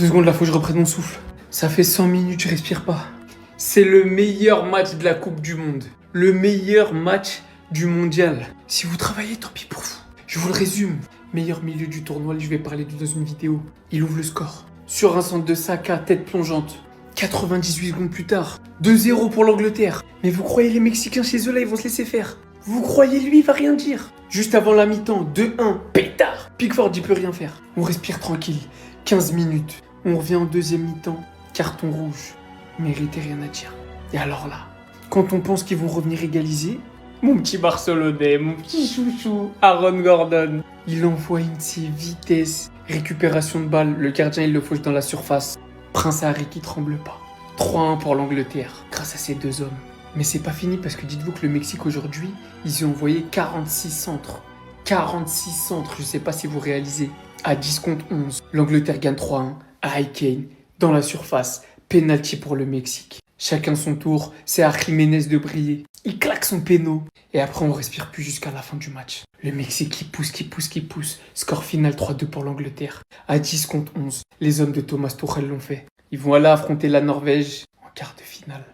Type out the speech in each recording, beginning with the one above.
2 secondes là, faut que je reprenne mon souffle. Ça fait 100 minutes, je respire pas. C'est le meilleur match de la Coupe du Monde. Le meilleur match du mondial. Si vous travaillez, tant pis pour vous. Je vous le résume. Meilleur milieu du tournoi, je vais parler dans une vidéo. Il ouvre le score. Sur un centre de Saka, tête plongeante. 98 secondes plus tard, 2-0 pour l'Angleterre. Mais vous croyez les Mexicains chez eux là, ils vont se laisser faire? Vous croyez lui, il va rien dire? Juste avant la mi-temps, 2-1, pétard. Pickford, il peut rien faire. On respire tranquille. 15 minutes. On revient en deuxième mi-temps. Carton rouge. Mérité, rien à dire. Et alors là, quand on pense qu'ils vont revenir égaliser, mon petit Barcelonais, mon petit chouchou, Aaron Gordon, il envoie une de ses vitesses. Récupération de balle, le gardien il le fauche dans la surface. Prince Harry qui tremble pas. 3-1 pour l'Angleterre, grâce à ces deux hommes. Mais c'est pas fini parce que dites-vous que le Mexique aujourd'hui, ils ont envoyé 46 centres. 46 centres, je sais pas si vous réalisez. À 10 contre 11, l'Angleterre gagne 3-1 à Harry Kane, dans la surface. Penalty pour le Mexique. Chacun son tour, c'est à Jiménez de briller. Il claque son péno. Et après, on respire plus jusqu'à la fin du match. Le Mexique qui pousse. Score final 3-2 pour l'Angleterre. À 10 contre 11, les hommes de Thomas Tuchel l'ont fait. Ils vont aller affronter la Norvège en quart de finale.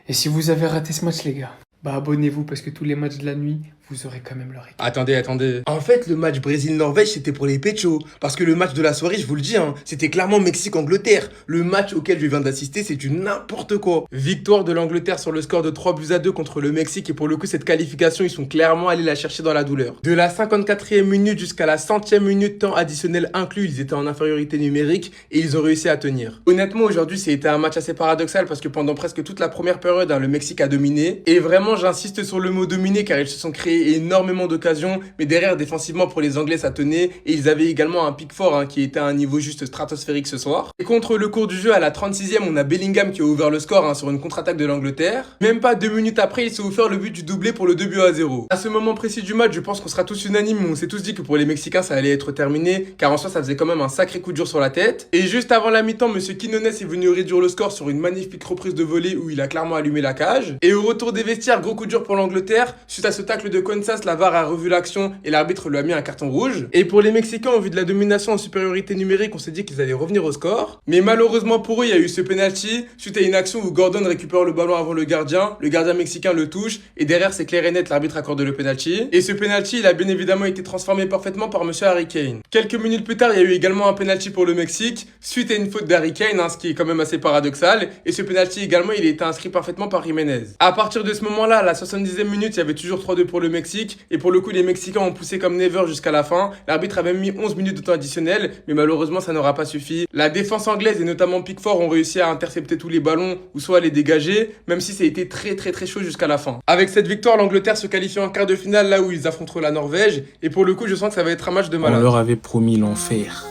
Et si vous avez raté ce match, les gars, bah abonnez-vous parce que tous les matchs de la nuit, vous aurez quand même leur équipe. Attendez. En fait, le match Brésil-Norvège, c'était pour les péchos. Parce que le match de la soirée, je vous le dis, c'était clairement Mexique-Angleterre. Le match auquel je viens d'assister, c'est du n'importe quoi. Victoire de l'Angleterre sur le score de 3-2 contre le Mexique. Et pour le coup, cette qualification, ils sont clairement allés la chercher dans la douleur. De la 54e minute jusqu'à la 100e minute, temps additionnel inclus, ils étaient en infériorité numérique et ils ont réussi à tenir. Honnêtement, aujourd'hui, c'était un match assez paradoxal parce que pendant presque toute la première période, le Mexique a dominé. Et vraiment, j'insiste sur le mot dominer car ils se sont créés énormément d'occasions, mais derrière défensivement pour les Anglais ça tenait et ils avaient également un Pickford qui était à un niveau juste stratosphérique ce soir. Et contre le cours du jeu à la 36e, on a Bellingham qui a ouvert le score sur une contre-attaque de l'Angleterre. Même pas 2 minutes après, il s'est offert le but du doublé pour le 2-0. À ce moment précis du match, je pense qu'on sera tous unanimes, on s'est tous dit que pour les Mexicains ça allait être terminé car en soi ça faisait quand même un sacré coup dur sur la tête. Et juste avant la mi-temps, monsieur Quinones est venu réduire le score sur une magnifique reprise de volée où il a clairement allumé la cage. Et au retour des vestiaires, gros coup dur pour l'Angleterre. Suite à ce tacle de Kansas, la VAR a revu l'action et l'arbitre lui a mis un carton rouge. Et pour les Mexicains, au vu de la domination en supériorité numérique, on s'est dit qu'ils allaient revenir au score. Mais malheureusement pour eux, il y a eu ce penalty suite à une action où Gordon récupère le ballon avant le gardien mexicain le touche et derrière c'est clair et net, l'arbitre accorde le penalty. Et ce penalty, il a bien évidemment été transformé parfaitement par monsieur Harry Kane. Quelques minutes plus tard, il y a eu également un penalty pour le Mexique suite à une faute d'Harry Kane, ce qui est quand même assez paradoxal. Et ce penalty également, il a été inscrit parfaitement par Jiménez. À partir de ce moment-là, à la 70e minute, il y avait toujours 3-2 pour le Mexique et pour le coup, les Mexicains ont poussé comme never jusqu'à la fin. L'arbitre a même mis 11 minutes de temps additionnel, mais malheureusement, ça n'aura pas suffi. La défense anglaise et notamment Pickford ont réussi à intercepter tous les ballons ou soit à les dégager, même si ça a été très chaud jusqu'à la fin. Avec cette victoire, l'Angleterre se qualifie en quart de finale là où ils affronteront la Norvège et pour le coup, je sens que ça va être un match de malade. On leur avait promis l'enfer.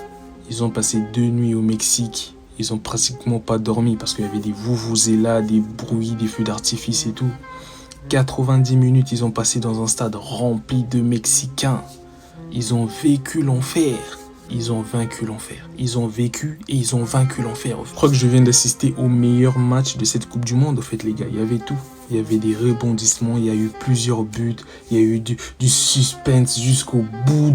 Ils ont passé 2 nuits au Mexique. Ils ont pratiquement pas dormi parce qu'il y avait des vuvuzelas, des bruits, des feux d'artifice et tout. 90 minutes, ils ont passé dans un stade rempli de Mexicains. Ils ont vécu l'enfer. Ils ont vaincu l'enfer. Ils ont vécu et ils ont vaincu l'enfer. Je crois que je viens d'assister au meilleur match de cette Coupe du Monde, au fait, les gars. Il y avait tout. Il y avait des rebondissements, il y a eu plusieurs buts, il y a eu du suspense jusqu'au bout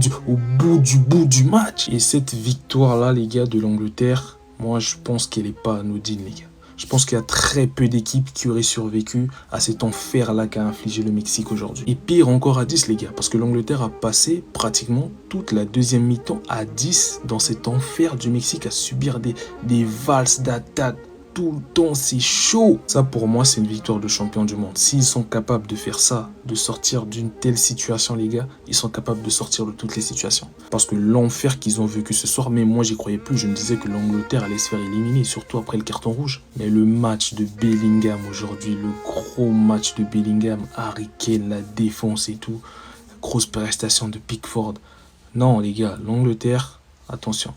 du match. Et cette victoire-là, les gars, de l'Angleterre, moi, je pense qu'elle n'est pas anodine, les gars. Je pense qu'il y a très peu d'équipes qui auraient survécu à cet enfer-là qu'a infligé le Mexique aujourd'hui. Et pire encore à 10, les gars, parce que l'Angleterre a passé pratiquement toute la deuxième mi-temps à 10 dans cet enfer du Mexique, à subir des valses d'attaque. Tout le temps, c'est chaud. Ça, pour moi, c'est une victoire de champion du monde. S'ils sont capables de faire ça, de sortir d'une telle situation, les gars, ils sont capables de sortir de toutes les situations. Parce que l'enfer qu'ils ont vécu ce soir, mais moi, j'y croyais plus. Je me disais que l'Angleterre allait se faire éliminer, surtout après le carton rouge. Mais le match de Bellingham aujourd'hui, le gros match de Bellingham, Harry Kane, la défense et tout, la grosse prestation de Pickford. Non, les gars, l'Angleterre, attention.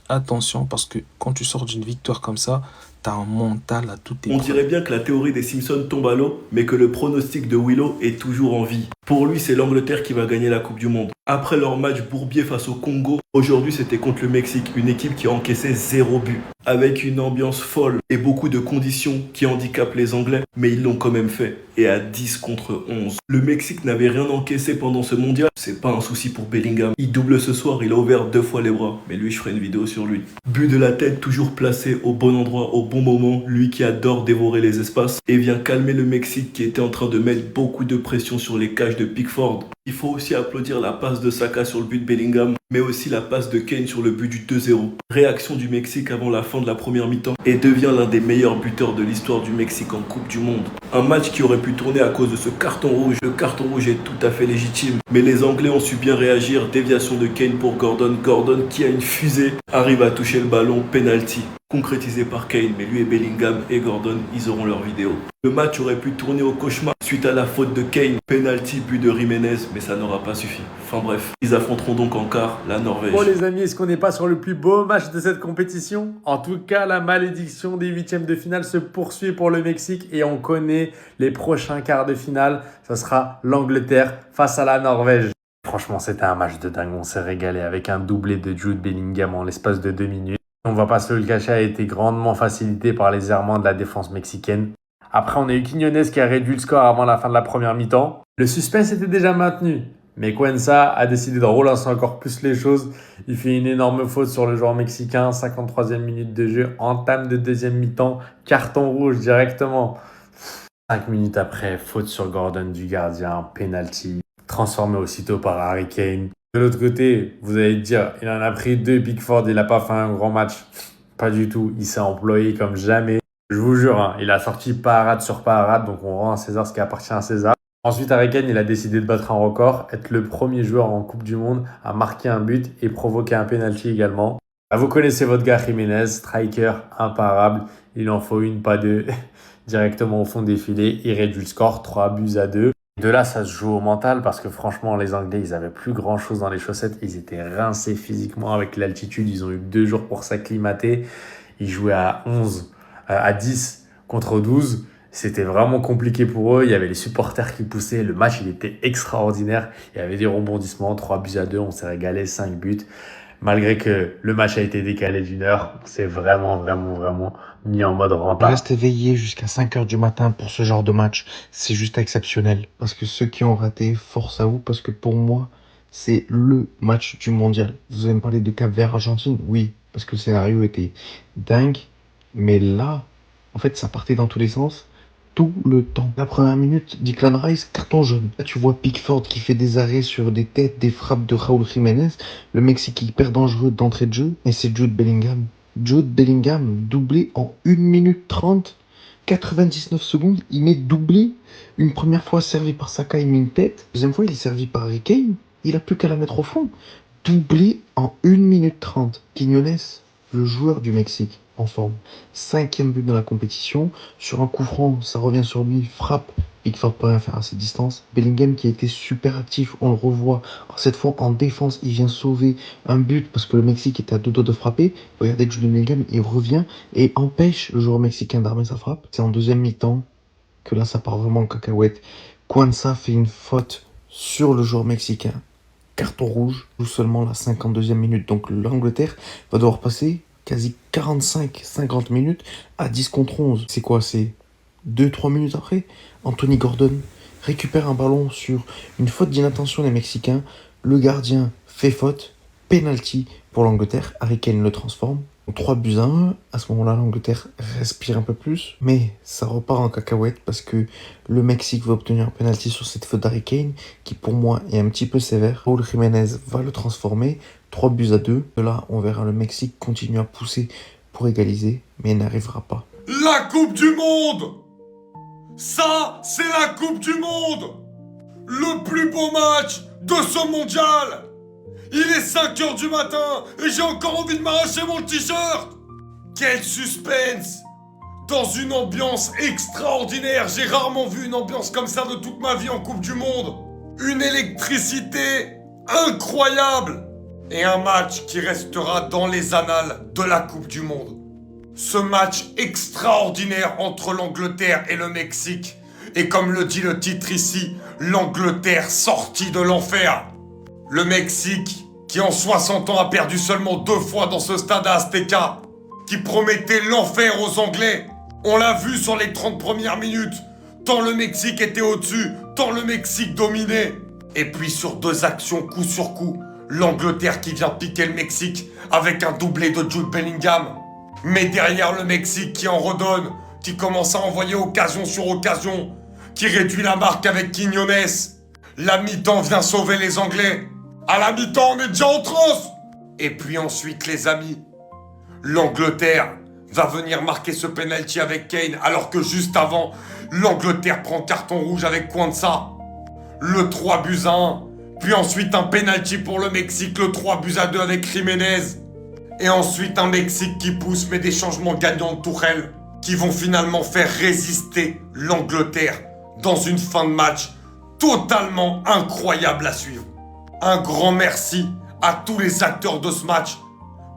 Attention, parce que quand tu sors d'une victoire comme ça, t'as un mental à tout épreuve. On dirait bien que la théorie des Simpsons tombe à l'eau, mais que le pronostic de Willow est toujours en vie. Pour lui, c'est l'Angleterre qui va gagner la Coupe du Monde. Après leur match bourbier face au Congo, aujourd'hui c'était contre le Mexique, une équipe qui a encaissé 0 but, avec une ambiance folle et beaucoup de conditions qui handicapent les Anglais, mais ils l'ont quand même fait, et à 10 contre 11. Le Mexique n'avait rien encaissé pendant ce mondial, c'est pas un souci pour Bellingham. Il double ce soir, il a ouvert 2 fois les bras, mais lui je ferai une vidéo sur lui. But de la tête, toujours placé au bon endroit, au bon moment, lui qui adore dévorer les espaces, et vient calmer le Mexique qui était en train de mettre beaucoup de pression sur les cages de Pickford. Il faut aussi applaudir la passe de Saka sur le but de Bellingham, mais aussi la passe de Kane sur le but du 2-0. Réaction du Mexique avant la fin de la première mi-temps et devient l'un des meilleurs buteurs de l'histoire du Mexique en Coupe du Monde. Un match qui aurait pu tourner à cause de ce carton rouge. Le carton rouge est tout à fait légitime, mais les Anglais ont su bien réagir. Déviation de Kane pour Gordon. Gordon qui a une fusée arrive à toucher le ballon, penalty. Concrétisé par Kane, mais lui et Bellingham et Gordon, ils auront leur vidéo. Le match aurait pu tourner au cauchemar suite à la faute de Kane, penalty, but de Jiménez, mais ça n'aura pas suffi. Enfin bref, ils affronteront donc en quart la Norvège. Bon les amis, est-ce qu'on n'est pas sur le plus beau match de cette compétition? En tout cas, la malédiction des huitièmes de finale se poursuit pour le Mexique et on connaît les prochains quarts de finale. Ça sera l'Angleterre face à la Norvège. Franchement, c'était un match de dingue, on s'est régalé avec un doublé de Jude Bellingham en l'espace de 2 minutes. On va pas se le cacher, a été grandement facilité par les errements de la défense mexicaine. Après, on a eu Quiñones qui a réduit le score avant la fin de la première mi-temps. Le suspense était déjà maintenu, mais Cuenca a décidé de relancer encore plus les choses. Il fait une énorme faute sur le joueur mexicain, 53e minute de jeu, entame de deuxième mi-temps, carton rouge directement. 5 minutes après, faute sur Gordon du gardien, penalty, transformé aussitôt par Harry Kane. De l'autre côté, vous allez dire, il en a pris 2, Pickford, il n'a pas fait un grand match. Pas du tout, il s'est employé comme jamais. Je vous jure, hein, il a sorti parade sur parade, donc on rend à César ce qui appartient à César. Ensuite, Harry Kane, il a décidé de battre un record, être le premier joueur en Coupe du Monde à marquer un but et provoquer un penalty également. Vous connaissez votre gars Jiménez, striker imparable, il en faut une, pas deux, directement au fond des filets, il réduit le score, 3-2. De là, ça se joue au mental parce que franchement, les Anglais, ils avaient plus grand chose dans les chaussettes. Ils étaient rincés physiquement avec l'altitude. Ils ont eu 2 jours pour s'acclimater. Ils jouaient à 10 contre 12. C'était vraiment compliqué pour eux. Il y avait les supporters qui poussaient. Le match, il était extraordinaire. Il y avait des rebondissements, 3-2. On s'est régalé, 5 buts. Malgré que le match a été décalé d'1 heure, c'est vraiment mis en mode rentable. Rester éveillé jusqu'à 5h du matin pour ce genre de match, c'est juste exceptionnel. Parce que ceux qui ont raté, force à vous, parce que pour moi, c'est le match du mondial. Vous allez me parler de Cap-Vert-Argentine? Oui, parce que le scénario était dingue. Mais là, en fait, ça partait dans tous les sens. Tout le temps. La première minute, Declan Rice, carton jaune. Là, tu vois Pickford qui fait des arrêts sur des têtes, des frappes de Raúl Jiménez. Le Mexique hyper dangereux d'entrée de jeu. Et c'est Jude Bellingham. Jude Bellingham, doublé en 1 minute 30, 99 secondes. Il met doublé. Une première fois servi par Saka, il met une tête. Deuxième fois, il est servi par Harry Kane. Il a plus qu'à la mettre au fond. Doublé en 1 minute 30. Quiñones, le joueur du Mexique, en forme. 5e but dans la compétition. Sur un coup franc, ça revient sur lui, frappe. Pickford peut rien faire à cette distance. Bellingham qui a été super actif, on le revoit. Cette fois en défense, il vient sauver un but parce que le Mexique était à 2 doigts de frapper. Regardez Jude Bellingham, il revient et empêche le joueur mexicain d'armer sa frappe. C'est en deuxième mi-temps que là ça part vraiment en cacahuète. Cuenca fait une faute sur le joueur mexicain. Carton rouge, joue seulement la 52e minute. Donc l'Angleterre va devoir passer quasi 45-50 minutes à 10 contre 11. C'est quoi? C'est 2-3 minutes après, Anthony Gordon récupère un ballon sur une faute d'inattention des Mexicains. Le gardien fait faute, penalty pour l'Angleterre. Harry Kane le transforme. 3-1. À ce moment-là, l'Angleterre respire un peu plus. Mais ça repart en cacahuète parce que le Mexique va obtenir un penalty sur cette faute d'Harry Kane qui pour moi est un petit peu sévère. Raúl Jiménez va le transformer. 3-2. De là, on verra le Mexique continuer à pousser pour égaliser, mais il n'arrivera pas. La Coupe du Monde! Ça, c'est la Coupe du Monde! Le plus beau match de ce mondial! Il est 5h du matin et j'ai encore envie de m'arracher mon t-shirt! Quel suspense! Dans une ambiance extraordinaire, j'ai rarement vu une ambiance comme ça de toute ma vie en Coupe du Monde! Une électricité incroyable! Et un match qui restera dans les annales de la Coupe du Monde. Ce match extraordinaire entre l'Angleterre et le Mexique Et comme le dit le titre ici, l'Angleterre sortie de l'enfer. Le Mexique, qui en 60 ans a perdu seulement 2 fois dans ce stade à Azteca, qui promettait l'enfer aux Anglais. On l'a vu sur les 30 premières minutes. Tant le Mexique était au-dessus, tant le Mexique dominait. Et puis sur 2 actions coup sur coup, l'Angleterre qui vient piquer le Mexique avec un doublé de Jude Bellingham. Mais derrière le Mexique qui en redonne, qui commence à envoyer occasion sur occasion, qui réduit la marque avec Quiñones. La mi-temps vient sauver les Anglais. À la mi-temps, on est déjà en transe. Et puis ensuite, les amis, l'Angleterre va venir marquer ce penalty avec Kane, alors que juste avant, l'Angleterre prend carton rouge avec Kwanza. Le 3-1, puis ensuite un penalty pour le Mexique, le 3-2 avec Jiménez. Et ensuite un Mexique qui pousse, mais des changements gagnants de Tuchel, qui vont finalement faire résister l'Angleterre dans une fin de match totalement incroyable à suivre. Un grand merci à tous les acteurs de ce match,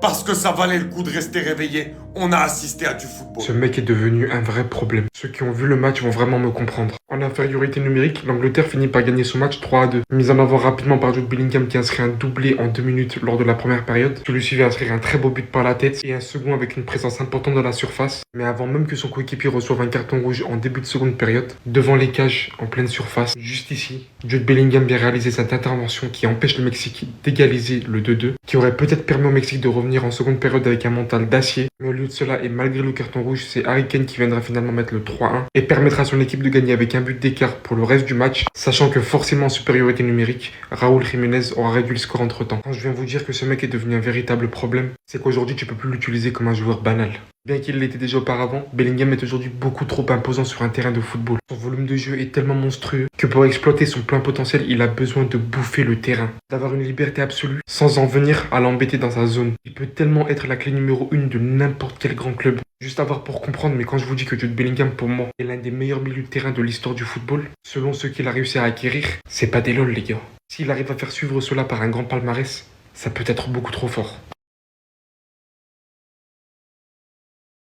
parce que ça valait le coup de rester réveillé. On a assisté à du football. Ce mec est devenu un vrai problème. Ceux qui ont vu le match vont vraiment me comprendre. En infériorité numérique, l'Angleterre finit par gagner son match 3-2. Mise en avant rapidement par Jude Bellingham qui inscrit un doublé en 2 minutes lors de la première période. Celui-ci va inscrire un très beau but par la tête et un second avec une présence importante dans la surface. Mais avant même que son coéquipier reçoive un carton rouge en début de seconde période, devant les cages en pleine surface, juste ici, Jude Bellingham vient réaliser cette intervention qui empêche le Mexique d'égaliser le 2-2, qui aurait peut-être permis au Mexique de revenir en seconde période avec un mental d'acier. Mais au lieu de cela, et malgré le carton rouge, c'est Harry Kane qui viendra finalement mettre le 3-1 et permettra à son équipe de gagner avec un but d'écart pour le reste du match, sachant que forcément en supériorité numérique, Raúl Jiménez aura réduit le score entre temps. Quand je viens vous dire que ce mec est devenu un véritable problème, c'est qu'aujourd'hui tu peux plus l'utiliser comme un joueur banal. Bien qu'il l'était déjà auparavant, Bellingham est aujourd'hui beaucoup trop imposant sur un terrain de football. Son volume de jeu est tellement monstrueux que pour exploiter son plein potentiel, il a besoin de bouffer le terrain, d'avoir une liberté absolue sans en venir à l'embêter dans sa zone. Il peut tellement être la clé numéro 1 de n'importe quel grand club. Juste à voir pour comprendre, mais quand je vous dis que Jude Bellingham pour moi est l'un des meilleurs milieux de terrain de l'histoire du football, selon ce qu'il a réussi à acquérir, c'est pas des lol les gars. S'il arrive à faire suivre cela par un grand palmarès, ça peut être beaucoup trop fort.